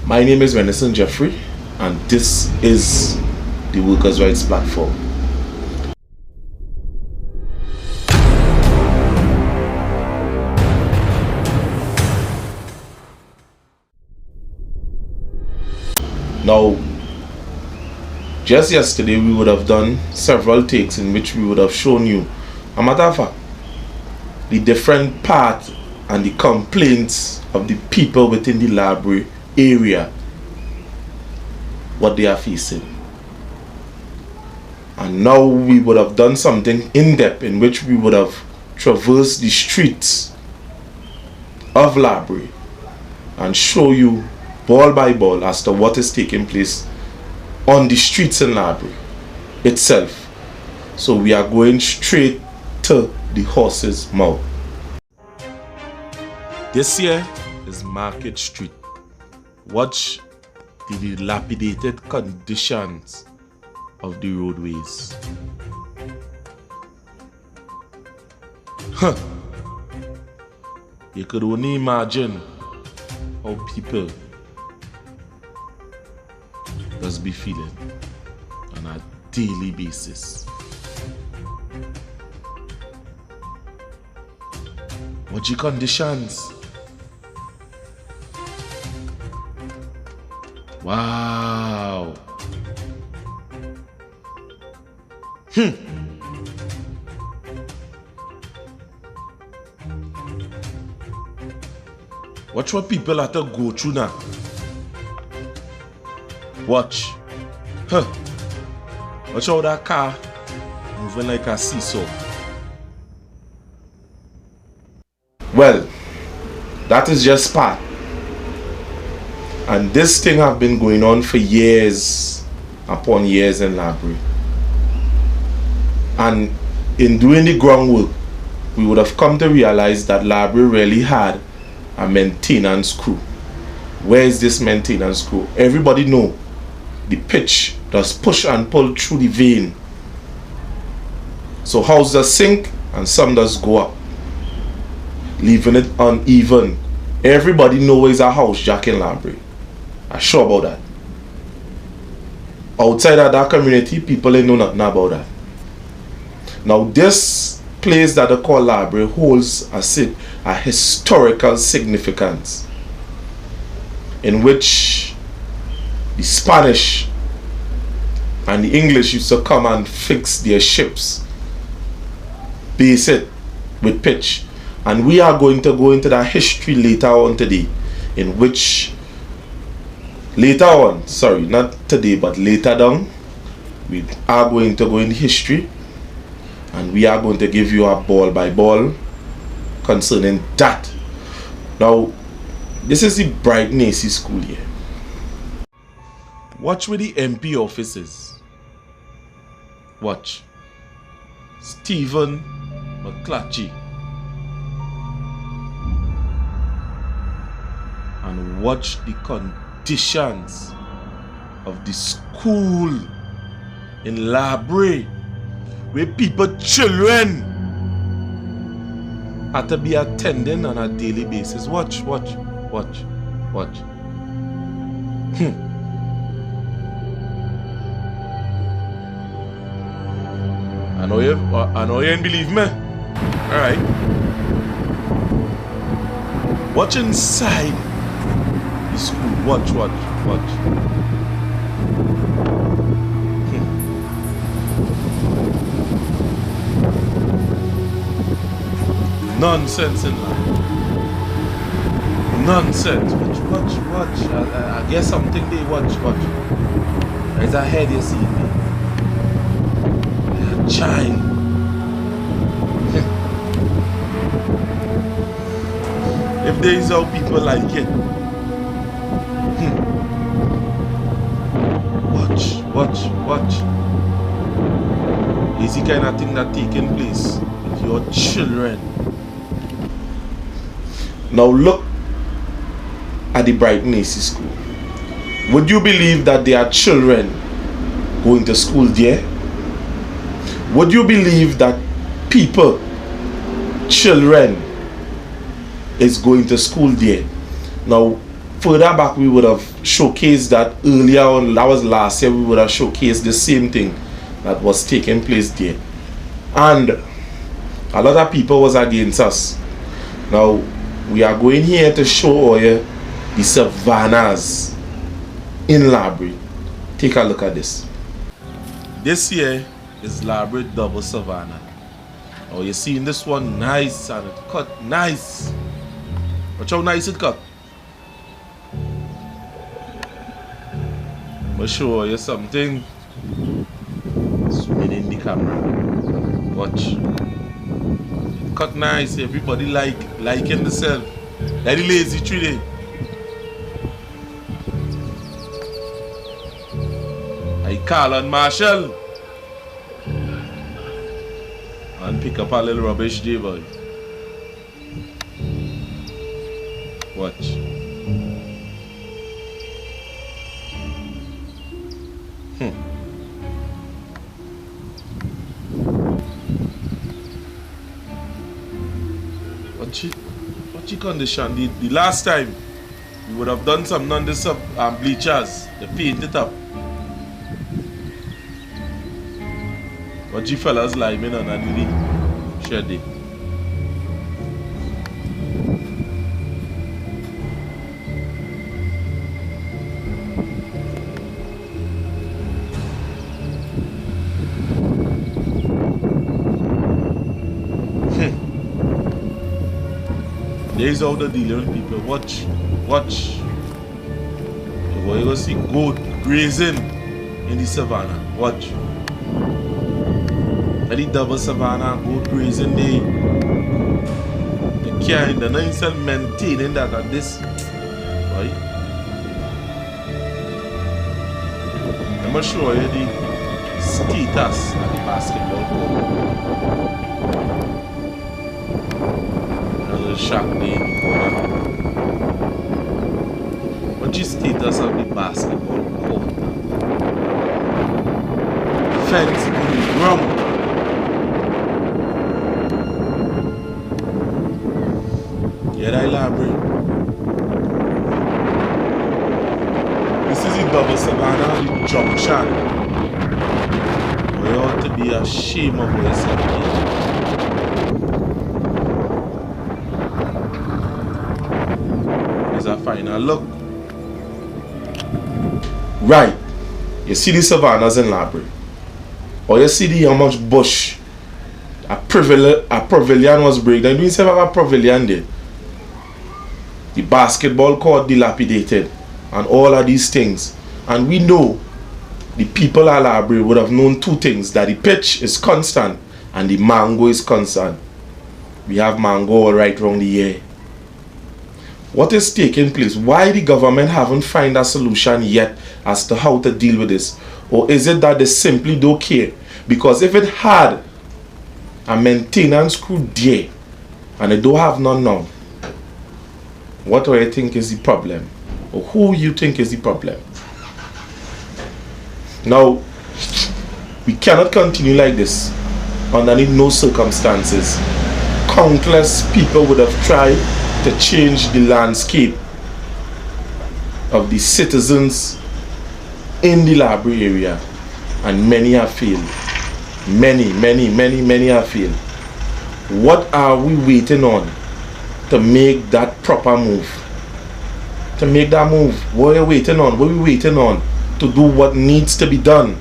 My name is Venison Jeffrey, and this is the Workers' Rights Platform. Now, just yesterday we would have done several takes in which we would have shown you, a matter of fact, the different part and the complaints of the people within the library area, what they are facing. And now we would have done something in depth in which we would have traversed the streets of library and show you ball by ball as to what is taking place on the streets in library itself. So we are going straight to the horse's mouth. This here is Market Street. Watch the dilapidated conditions of the roadways. You could only imagine how people does be feeling on a daily basis. Watch the conditions. Wow. Watch what people have to go through now. Watch. Watch how that car moving like a seesaw. Well, that is just part. And this thing have been going on for years upon years in library. And in doing the groundwork, we would have come to realize that library really had a maintenance crew. Where is this maintenance crew? Everybody know the pitch does push and pull through the vein. So house does sink and some does go up, leaving it uneven. Everybody knows a house jack in library. I'm sure about that. Outside of that community, people ain't know nothing about that. Now this place that they call library holds a historical significance in which the Spanish and the English used to come and fix their ships, base it with pitch. And we are going to go into that history later on today, in which not today but later down, we are going to go in history and we are going to give you a ball by ball concerning that. Now, this is the Bright Nacy School here. Watch where the MP office is. Watch. Stephen McClatchy. And watch the conditions of the school in library where children have to be attending on a daily basis. Watch. I know you ain't believe me. Alright. Watch inside the school. Watch. Nonsense in life. Nonsense. Watch. I guess something they watch. There's a head you see me. Chine. If there is how people like it. Watch. Is the kind of thing that taking place with your children. Now look at the Bright Nacy School. Would you believe that there are children going to school there? Would you believe that children is going to school there? Now, further back we would have showcased that earlier on. That was last year. We would have showcased the same thing that was taking place there, and a lot of people was against us. Now we are going here to show you the savannas in Library. Take a look at this. This here is Library double savanna. Oh, you seeing this one nice and it cut nice. Watch how nice it cut. I'll show you something. Zooming in the camera. Watch. It cut nice. Everybody liking themselves. Very lazy tree day. I call on Marshall and pick up a little rubbish there, boy. Watch. Watch your condition. The last time we would have done some non-disub bleachers. They paint it up. Watch you fellas liming on the shed it. There's all the dealing with people. Watch. You're going to see goat grazing in the savannah. Watch. The double savannah, goat grazing there. They're not even maintaining that at this. Right? I'm going to show you the status at the basketball court. Shack there in the corner. What's the status of the basketball court? Fence on the ground. Yeah, that Library. This is the double savannah, the junction. We ought to be ashamed of yourself here. A final look. Right. You see the savannas in Library. Or you see the how much bush a pavilion was break down. You don't have a pavilion there. The basketball court dilapidated and all of these things. And we know the people at Library would have known two things: that the pitch is constant and the mango is constant. We have mango all right around the year. What is taking place? Why the government haven't found a solution yet as to how to deal with this? Or is it that they simply don't care? Because if it had a maintenance crew there and they don't have none now, what do I think is the problem? Or who you think is the problem? Now, we cannot continue like this underneath no circumstances. Countless people would have tried to change the landscape of the citizens in the Library area, and many have failed. Many have failed. What are we waiting on to make that proper move? To make that move, what are you waiting on? What are we waiting on to do what needs to be done?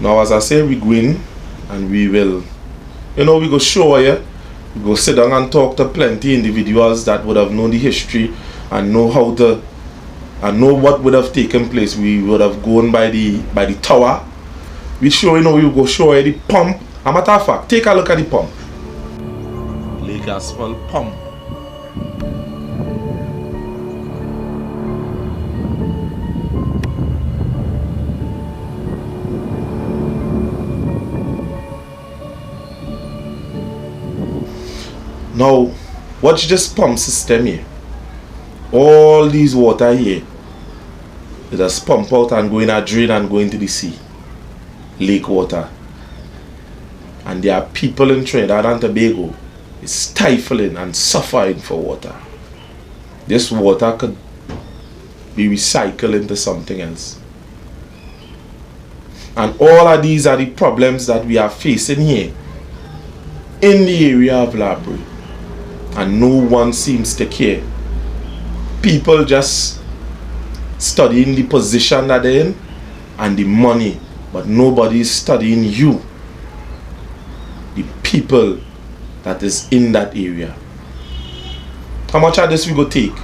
Now, as I say, we go in and we will, we go show you. We go sit down and talk to plenty individuals that would have known the history and know how to, and know what would have taken place. We would have gone by the tower. We show we go show you the pump. As a matter of fact, take a look at the pump. Lake Asphalt pump. Now, watch this pump system here. All these water here, they just pump out and go in a drain and go into the sea. Lake water. And there are people in Trinidad and Tobago is stifling and suffering for water. This water could be recycled into something else. And all of these are the problems that we are facing here in the area of Labrie. And no one seems to care. People just studying the position that they're in and the money, but nobody is studying you, the people that is in that area. How much of this we go take?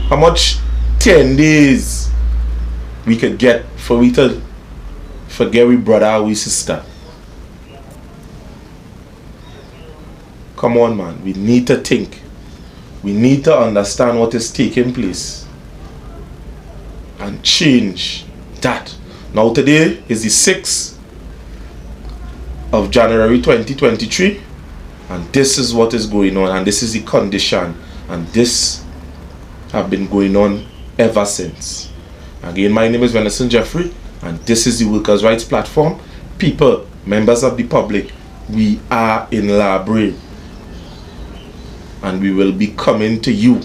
How much 10 days we could get for we to forget we brother or we sister? Come on, man, we need to think. We need to understand what is taking place and change that. Now today is the 6th of January 2023, and this is what is going on, and this is the condition, and this have been going on ever since. Again, my name is Venison Jeffrey, and this is the Workers' Rights Platform. People, members of the public, we are in Labrie, and we will be coming to you.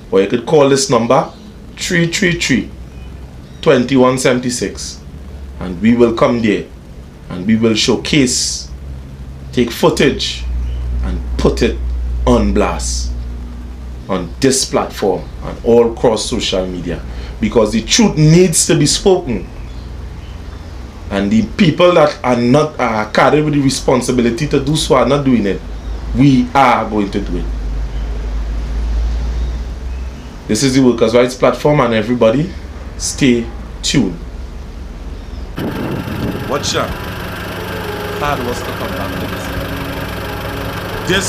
Or you could call this number 333-2176, and we will come there and we will showcase, take footage and put it on blast on this platform and all across social media, because the truth needs to be spoken, and the people that are not carried with the responsibility to do so are not doing it. We are going to do it. This is the Workers' Rights Platform, and everybody stay tuned. Watch out. Hard was to come back to this. This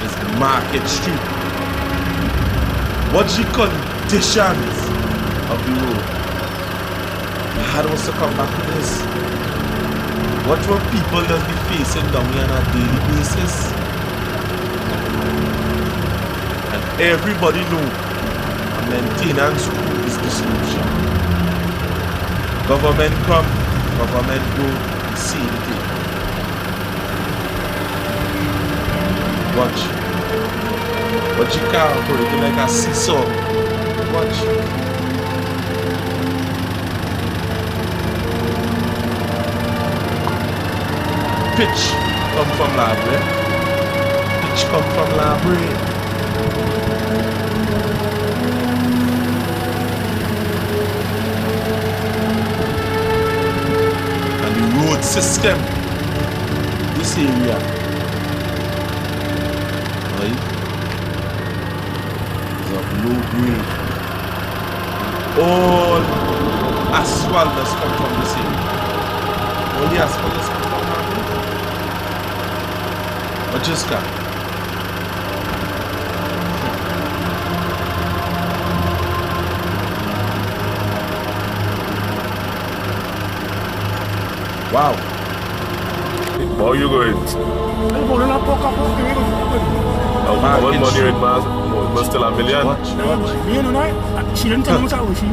is the Market Street. Watch the conditions of the road. Hard was to come back to this. What will people just be facing down here on a daily basis? And everybody know a maintenance crew is the solution. Government come, government go, see the thing. Watch. Watch your car operating like a seesaw. Watch. Pitch come from Labrie. Pitch come from Labrie. Road system, this area, right, is of low grade. All asphalt does come from this area. All the asphalt does come from Labrie. But just come. Wow. How are you going? How much money in Mars? Must still a million? Watch. She didn't tell me what she.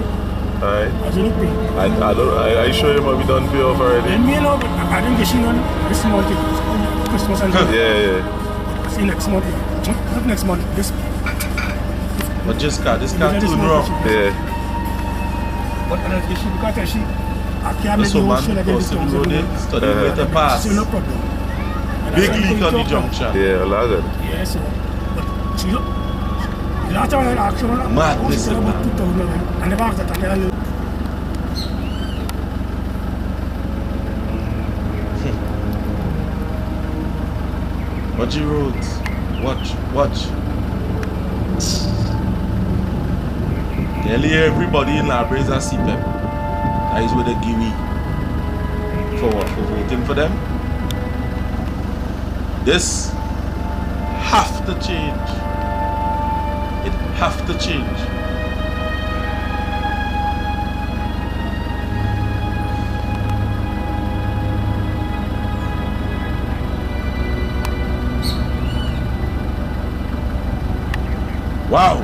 Aye. I didn't pay. I sure you might be done pay off already. Then me know, but I didn't get she on this month. Christmas and Yeah. see next month. Not next month. This. But just car, this car too wrong. Yeah. But I don't get she because she. I can't make So no man, show like this. crossing the road, study where to pass. No problem. Big leak on the junction. Yeah, a lot of it. Yes, sir. But she look. Last time I asked her, Mad, this is about mad. 2,000. I never asked that. Watch your roads. Watch. Nearly everybody in Labrie is a CPEP. That is where they give me for what? For voting for them. This have to change. It have to change. Wow.